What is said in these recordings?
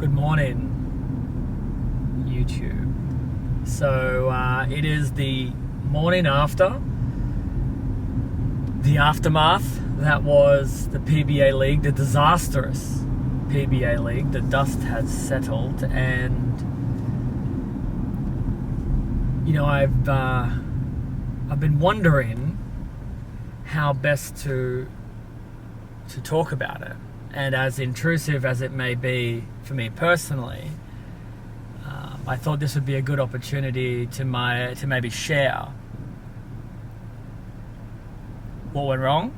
Good morning, YouTube. So it is the morning after the aftermath. That was the PBA League, the disastrous PBA League. The dust has settled, and I've been wondering how best to talk about it. And as intrusive as it may be for me personally, I thought this would be a good opportunity to maybe share what went wrong,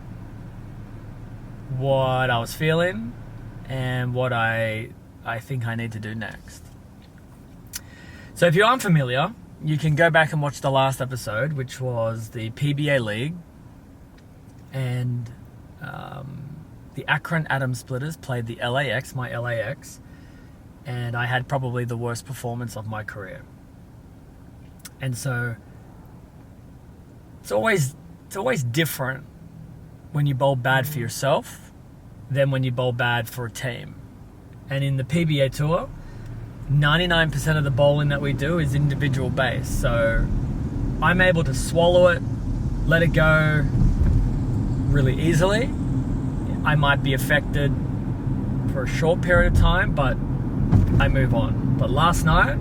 what I was feeling, and what I think I need to do next. So if you aren't familiar, you can go back and watch the last episode, which was the PBA League, and the Akron Atom Splitters played the LAX, my LAX, and I had probably the worst performance of my career. And so it's always different when you bowl bad for yourself than when you bowl bad for a team. And in the PBA Tour, 99% of the bowling that we do is individual based. So I'm able to swallow it, let it go really easily. I might be affected for a short period of time, but I move on. But last night,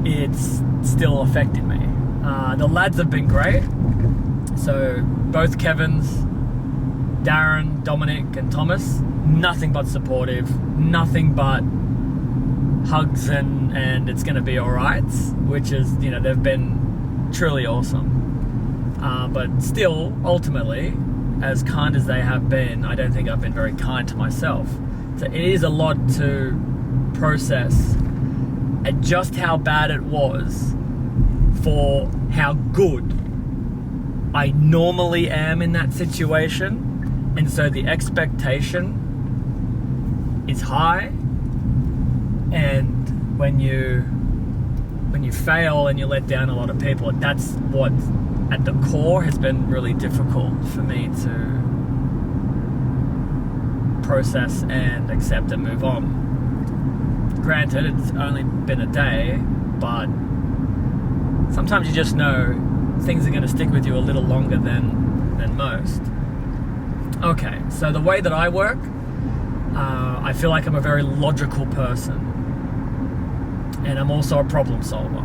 it's still affecting me. The lads have been great. So both Kevins, Darren, Dominic and Thomas, nothing but supportive, nothing but hugs and it's going to be all right, which is, they've been truly awesome. But still, ultimately, as kind as they have been, I don't think I've been very kind to myself. So it is a lot to process at just how bad it was for how good I normally am in that situation. And so the expectation is high. And when you fail and you let down a lot of people, that's what at the core has been really difficult for me to process and accept and move on. Granted, it's only been a day, but sometimes you just know things are going to stick with you a little longer than most. Okay, so the way that I work, I feel like I'm a very logical person, and I'm also a problem solver.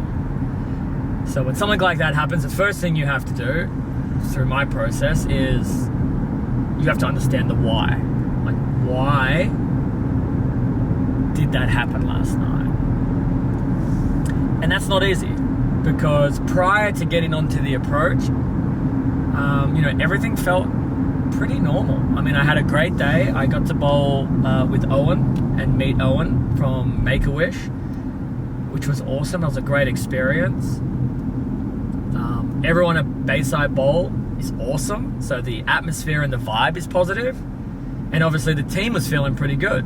So when something like that happens, the first thing you have to do through my process is you have to understand the why. Like, why did that happen last night? And that's not easy, because prior to getting onto the approach, everything felt pretty normal. I mean, I had a great day. I got to bowl with Owen and meet Owen from Make-A-Wish, which was awesome. It was a great experience. Everyone at Bayside Bowl is awesome, so the atmosphere and the vibe is positive, and obviously the team was feeling pretty good.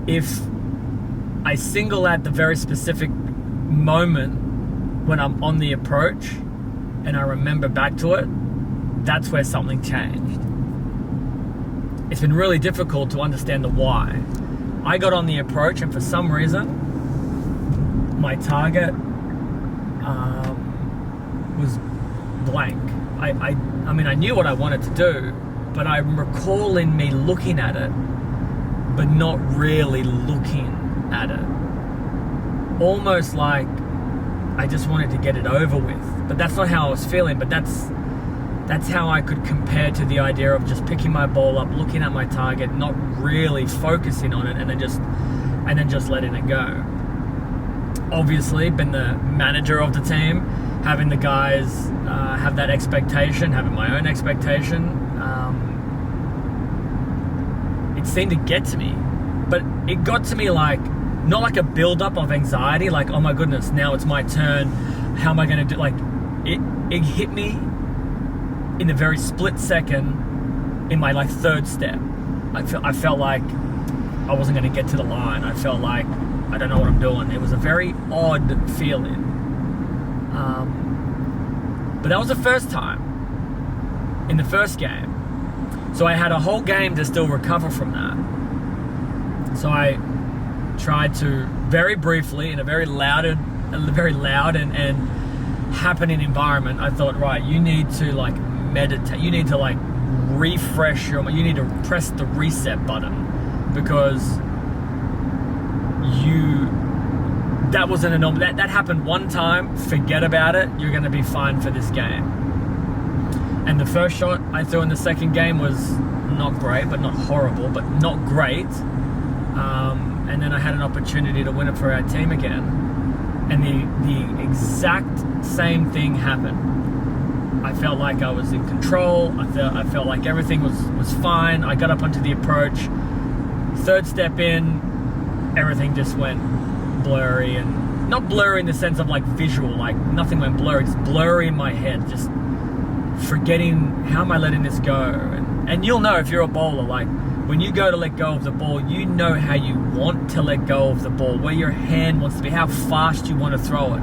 If I single out the very specific moment when I'm on the approach and I remember back to it, that's where something changed. It's been really difficult to understand the why. I got on the approach, and for some reason my target was blank. I mean, I knew what I wanted to do, but I'm recalling me looking at it, but not really looking at it. Almost like I just wanted to get it over with. But that's not how I was feeling, but that's how I could compare to the idea of just picking my ball up, looking at my target, not really focusing on it, and then just letting it go. Obviously, been the manager of the team, having the guys have that expectation, having my own expectation, it seemed to get to me. But it got to me like, not like a build-up of anxiety, like, oh my goodness, now it's my turn, how am I going to do, like, it hit me in the very split second in my third step. I felt like I wasn't going to get to the line. I felt like I don't know what I'm doing. It was a very odd feeling. But that was the first time in the first game. So I had a whole game to still recover from that. So I tried to, very briefly, in a very loud and happening environment, I thought, right, you need to like meditate, you need to like refresh you need to press the reset button, because that wasn't a normal, that happened one time, forget about it, you're going to be fine for this game. And the first shot I threw in the second game was not great, but not horrible, but not great. And then I had an opportunity to win it for our team again, and the exact same thing happened. I felt like I was in control. I felt like everything was fine. I got up onto the approach. Third step in, everything just went blurry, and not blurry in the sense of like visual, like nothing went blurry, just blurry in my head, just forgetting how am I letting this go. And you'll know if you're a bowler, like when you go to let go of the ball, you know how you want to let go of the ball, where your hand wants to be, how fast you want to throw it,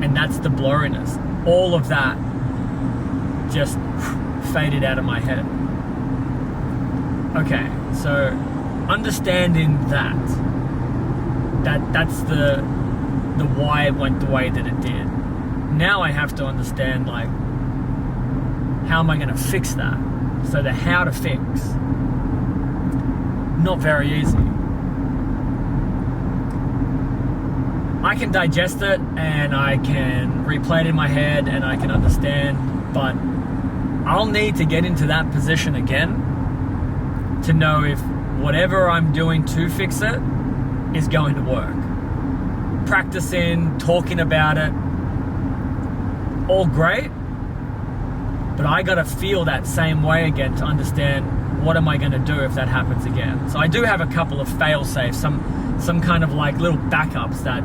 and that's the blurriness. All of that just faded out of my head. Okay, so understanding that's the why it went the way that it did. Now I have to understand, like, how am I going to fix that? So the how to fix, not very easy. I can digest it and I can replay it in my head and I can understand, but I'll need to get into that position again to know if whatever I'm doing to fix it is going to work. Practicing, talking about it, all great, but I gotta feel that same way again to understand what am I gonna do if that happens again. So I do have a couple of fail-safes, some kind of like little backups that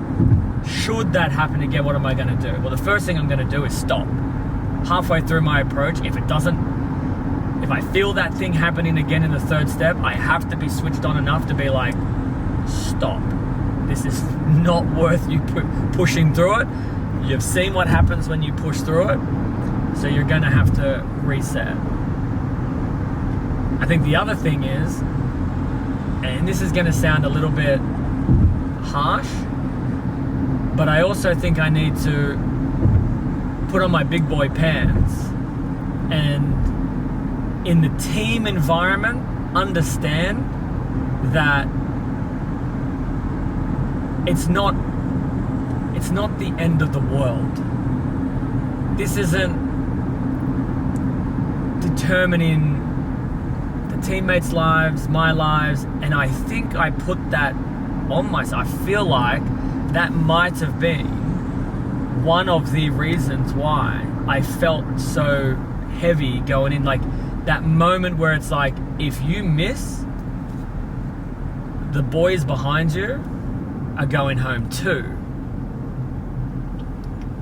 should that happen again, what am I gonna do? Well, the first thing I'm gonna do is stop. Halfway through my approach, if I feel that thing happening again in the third step, I have to be switched on enough to be like, stop. This is not worth you pushing through it. You've seen what happens when you push through it, so you're gonna have to reset. I think the other thing is, and this is gonna sound a little bit harsh, but I also think I need to put on my big boy pants and in the team environment understand that it's not the end of the world. This isn't determining the teammates' lives, my lives, and I think I put that on myself. I feel like that might have been one of the reasons why I felt so heavy going in, like that moment where it's like, if you miss, the boys behind you are going home too.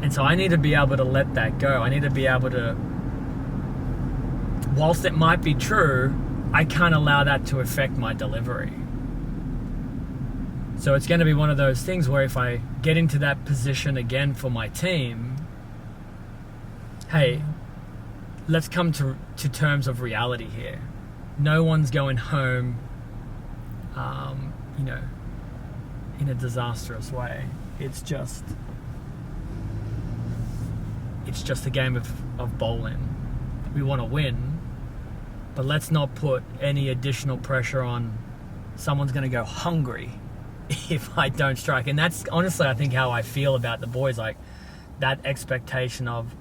And so I need to be able to let that go. I need to be able to, whilst it might be true, I can't allow that to affect my delivery. So it's going to be one of those things where if I get into that position again for my team, hey, let's come to terms of reality here. No one's going home, in a disastrous way. It's just a game of bowling. We want to win, but let's not put any additional pressure on someone's going to go hungry if I don't strike. And that's honestly, I think, how I feel about the boys. Like that expectation of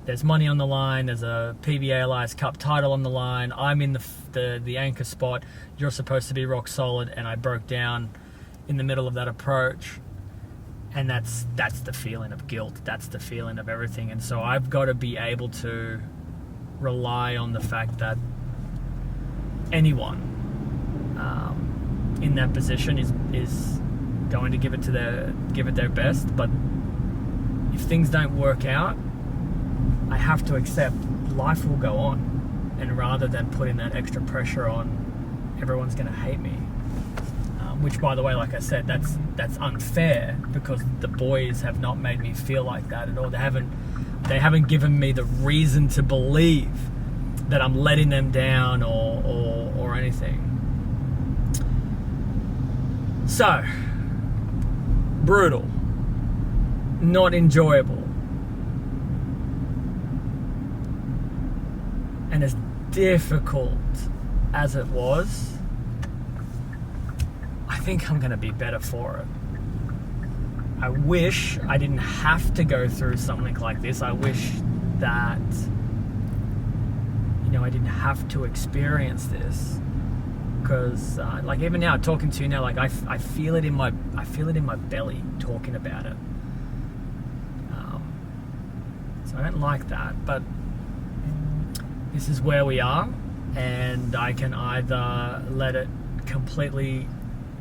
there's money on the line, there's a PBA Alliance Cup title on the line, I'm in the anchor spot, you're supposed to be rock solid, and I broke down in the middle of that approach. And that's the feeling of guilt, that's the feeling of everything. And so I've got to be able to rely on the fact that anyone in that position is going to give it their best. But if things don't work out, I have to accept life will go on, and rather than putting that extra pressure on everyone's going to hate me, which, by the way, like I said, that's unfair, because the boys have not made me feel like that at all. They haven't given me the reason to believe that I'm letting them down or anything. So, brutal, not enjoyable, and as difficult as it was, I think I'm going to be better for it. I wish I didn't have to go through something like this. I wish that, I didn't have to experience this, because like even now talking to you now, like I feel it in my belly talking about it. So I don't like that, but this is where we are, and I can either let it completely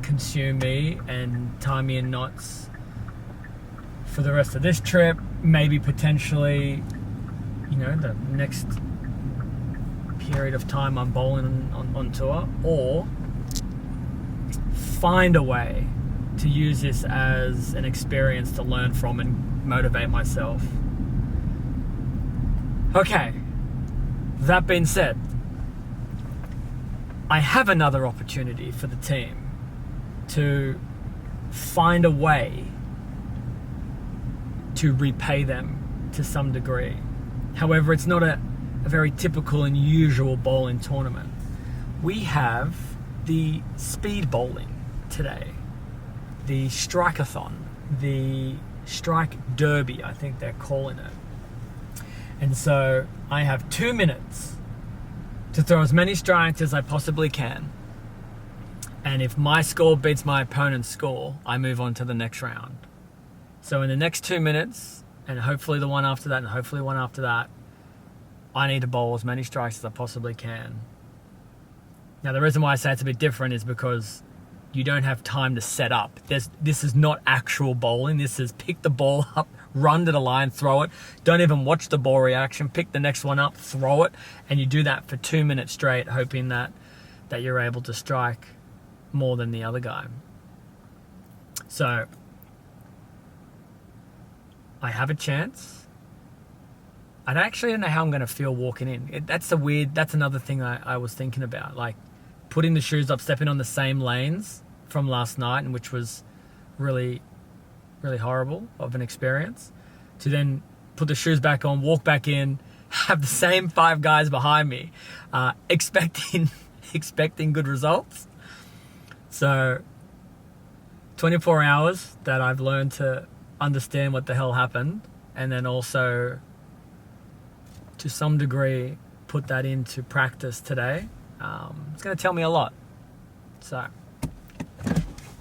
consume me and tie me in knots for the rest of this trip, maybe potentially, the next period of time I'm bowling on tour, or find a way to use this as an experience to learn from and motivate myself. Okay, that being said, I have another opportunity for the team to find a way to repay them to some degree. However, it's not a very typical and usual bowling tournament. We have the speed bowling today, the strikeathon, the strike derby, I think they're calling it. And so I have 2 minutes to throw as many strikes as I possibly can. And if my score beats my opponent's score, I move on to the next round. So in the next 2 minutes, and hopefully the one after that, and hopefully one after that, I need to bowl as many strikes as I possibly can. Now, the reason why I say it's a bit different is because you don't have time to set up. This is not actual bowling. This is pick the ball up, run to the line, throw it. Don't even watch the ball reaction. Pick the next one up, throw it. And you do that for 2 minutes straight, hoping that you're able to strike more than the other guy. So, I have a chance. I actually don't know how I'm going to feel walking in. That's another thing I was thinking about. Like, putting the shoes up, stepping on the same lanes from last night, and which was really, really horrible of an experience, to then put the shoes back on, walk back in, have the same 5 guys behind me, expecting good results. So 24 hours that I've learned to understand what the hell happened, and then also to some degree put that into practice today. It's going to tell me a lot. So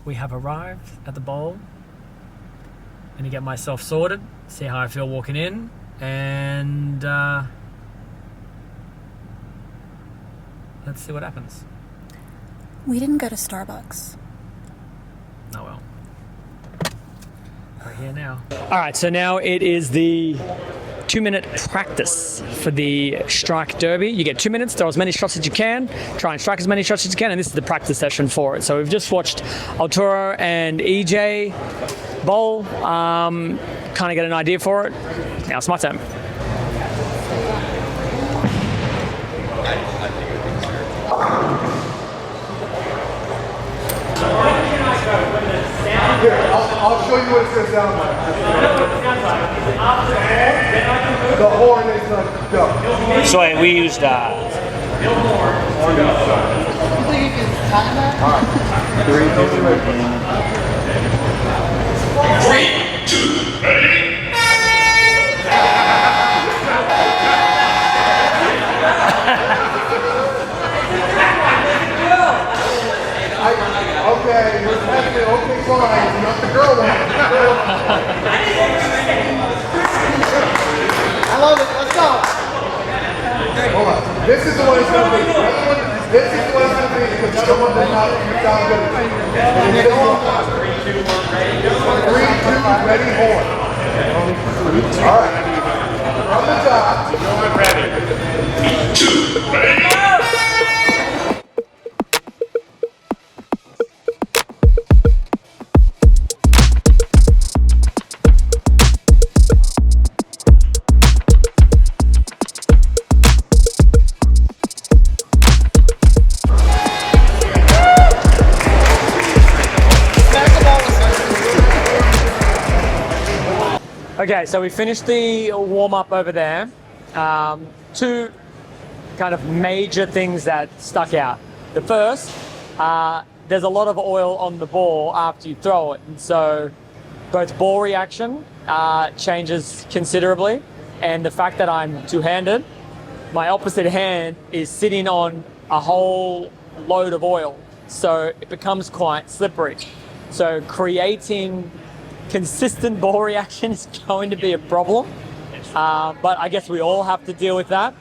we have arrived at the bowl. I'm going to get myself sorted, see how I feel walking in, and let's see what happens. We didn't go to Starbucks. Oh well. We're here now. All right, so now it is the 2-minute practice for the Strike Derby. You get 2 minutes, throw as many shots as you can, try and strike as many shots as you can, and this is the practice session for it. So we've just watched Arturo and EJ bowl, kind of get an idea for it. Now it's my turn. I'll show you what it's going to sound like. The horn is like go. So we used You think you can time that? All right. 3, 2, ready? Okay, you're testing it. Okay, fine. Not the girl one. I love it. Let's go. Hold on. This is the one it's going to be. This is the one it's going to be because the other one does not sound good. 3, 2, 1, ready, horn. All right. From the top. Ready. 2, ready. Okay, so we finished the warm-up over there. Two kind of major things that stuck out. The first, there's a lot of oil on the ball after you throw it. And so both ball reaction changes considerably. And the fact that I'm two-handed, my opposite hand is sitting on a whole load of oil. So it becomes quite slippery. So creating consistent ball reaction is going to be a problem. But I guess we all have to deal with that.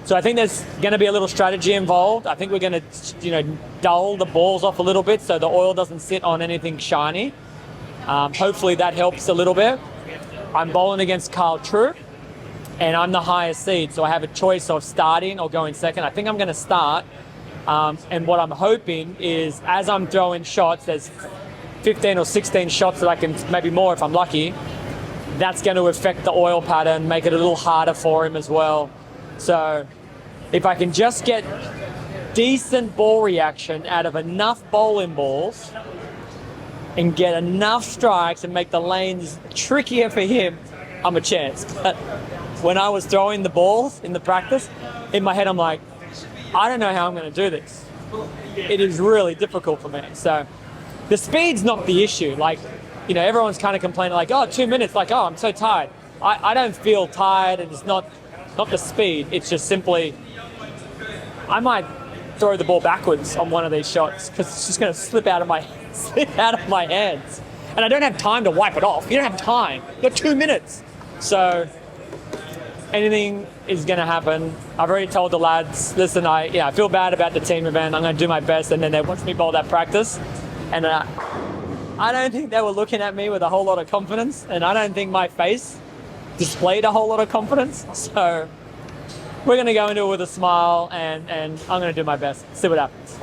So I think there's going to be a little strategy involved. I think we're going to, dull the balls off a little bit so the oil doesn't sit on anything shiny. Hopefully that helps a little bit. I'm bowling against Carl True, and I'm the highest seed, so I have a choice of starting or going second. I think I'm going to start, and what I'm hoping is as I'm throwing shots, there's 15 or 16 shots that I can, maybe more if I'm lucky, that's going to affect the oil pattern, make it a little harder for him as well. So if I can just get decent ball reaction out of enough bowling balls and get enough strikes and make the lanes trickier for him, I'm a chance. But when I was throwing the balls in the practice, in my head I'm like, I don't know how I'm going to do this. It is really difficult for me. So the speed's not the issue. Like, everyone's kind of complaining like, 2 minutes, like, I'm so tired. I don't feel tired, and it's not the speed. It's just simply, I might throw the ball backwards on one of these shots because it's just going to slip out of my hands. And I don't have time to wipe it off. You don't have time. You've got 2 minutes. So anything is going to happen. I've already told the lads, listen, I feel bad about the team event. I'm going to do my best. And then they watched me bowl that practice. And I don't think they were looking at me with a whole lot of confidence. And I don't think my face displayed a whole lot of confidence. So we're going to go into it with a smile, and I'm going to do my best. See what happens.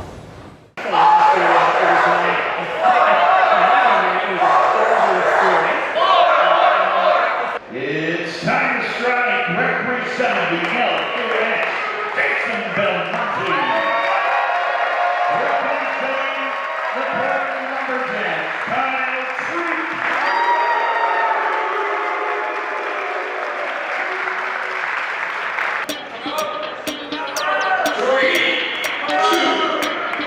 It's time to strike, representing the LAX, Jason Belmonte. Representing the party number 10, Kyle Treat. Three, two,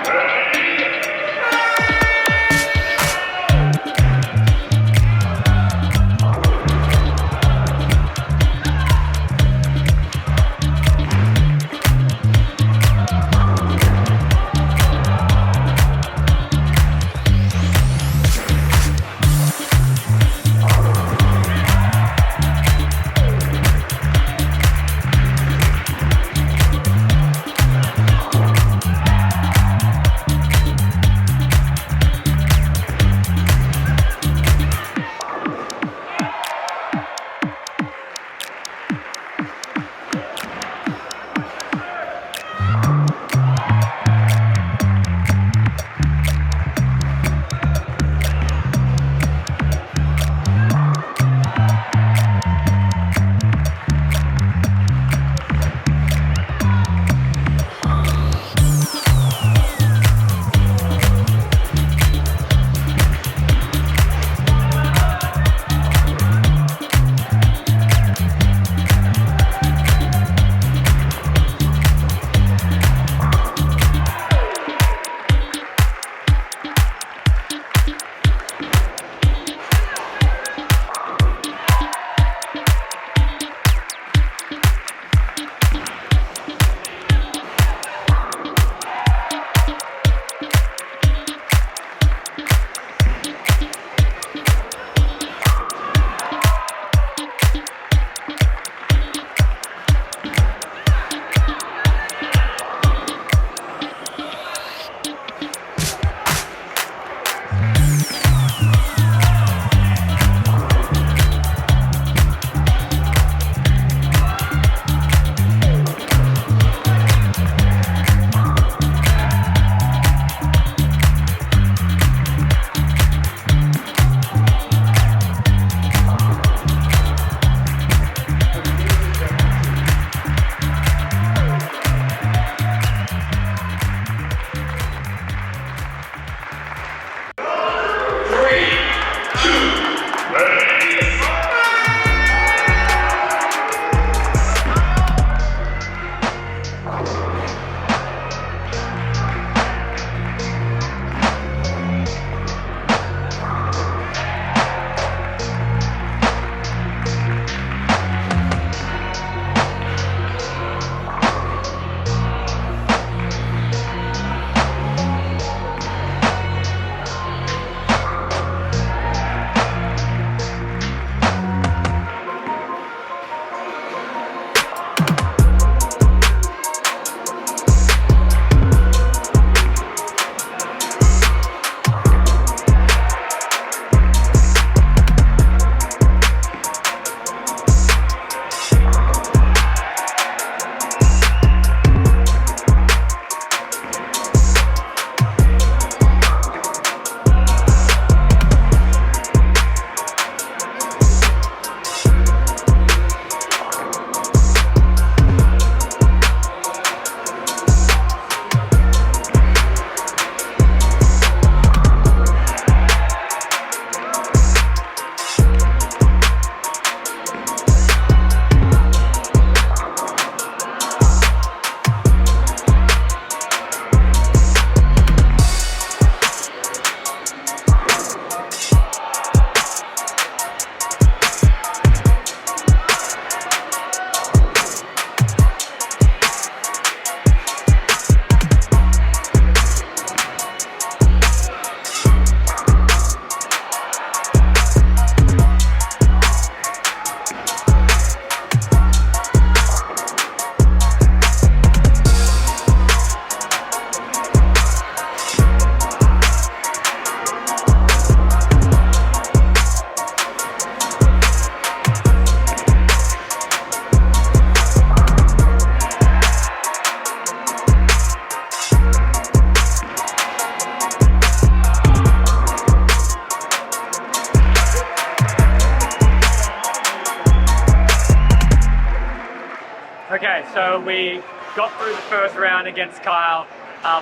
got through the first round against Kyle.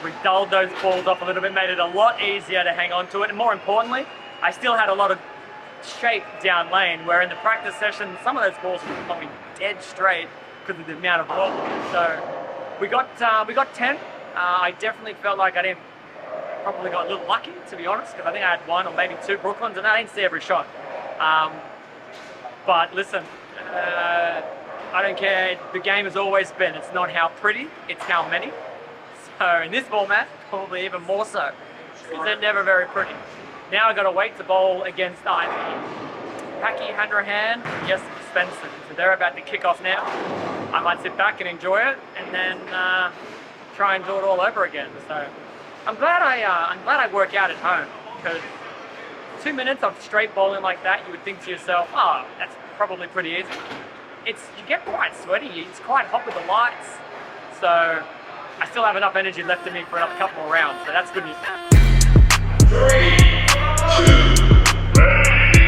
We dulled those balls off a little bit, made it a lot easier to hang on to it, and more importantly, I still had a lot of shape down lane, where in the practice session, some of those balls were going dead straight because of the amount of roll. So we got 10. I definitely felt like I probably got a little lucky, to be honest, because I think I had 1 or maybe 2 Brooklyns, and I didn't see every shot. But listen, I don't care. The game has always been, it's not how pretty, it's how many. So in this format, probably even more so, because they're never very pretty. Now I've got to wait to bowl against either Packy, Hanrahan, yes, Spencer. So they're about to kick off now. I might sit back and enjoy it, and then try and do it all over again. So I'm glad I work out at home, because 2 minutes of straight bowling like that, you would think to yourself, oh, that's probably pretty easy. You get quite sweaty. It's quite hot with the lights. So I still have enough energy left in me for another couple more rounds. So that's good news. 3, 2, ready.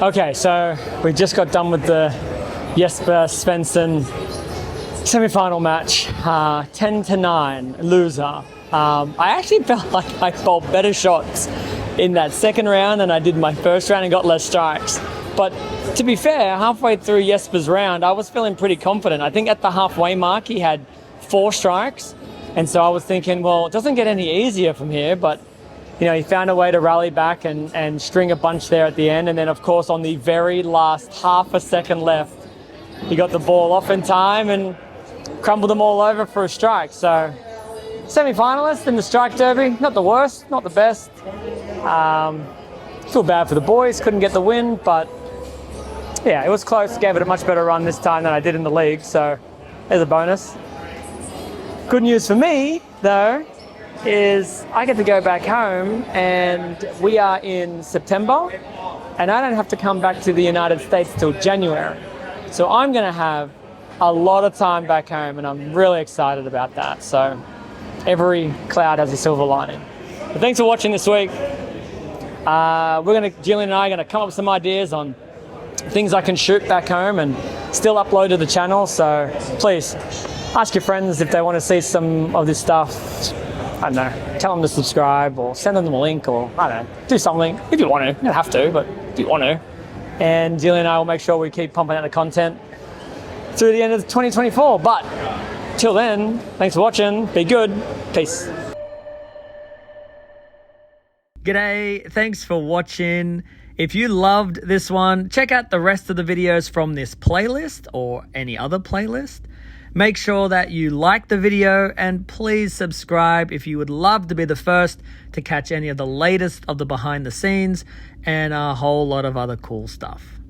Okay, so we just got done with the Jesper Svensson semi-final match. 10-9, loser. I actually felt like I bowled better shots in that second round than I did my first round and got less strikes. But to be fair, halfway through Jesper's round, I was feeling pretty confident. I think at the halfway mark, he had 4 strikes. And so I was thinking, well, it doesn't get any easier from here, but you know, he found a way to rally back and string a bunch there at the end. And then, of course, on the very last half a second left, he got the ball off in time and crumbled them all over for a strike. So, semi-finalist in the Strike Derby. Not the worst, not the best. Feel bad for the boys, couldn't get the win, but yeah, it was close. Gave it a much better run this time than I did in the league, so there's a bonus. Good news for me, though, is I get to go back home, and we are in September, and I don't have to come back to the United States till January. So I'm going to have a lot of time back home, and I'm really excited about that. So every cloud has a silver lining. But thanks for watching this week. Jillian and I are going to come up with some ideas on things I can shoot back home and still upload to the channel. So please ask your friends if they want to see some of this stuff. I don't know, tell them to subscribe or send them a link, or I don't know, do something if you want to. You don't have to, but if you want to. And Jillian and I will make sure we keep pumping out the content through the end of 2024. But till then, thanks for watching. Be good. Peace. G'day, thanks for watching. If you loved this one, check out the rest of the videos from this playlist or any other playlist. Make sure that you like the video and please subscribe if you would love to be the first to catch any of the latest of the behind the scenes and a whole lot of other cool stuff.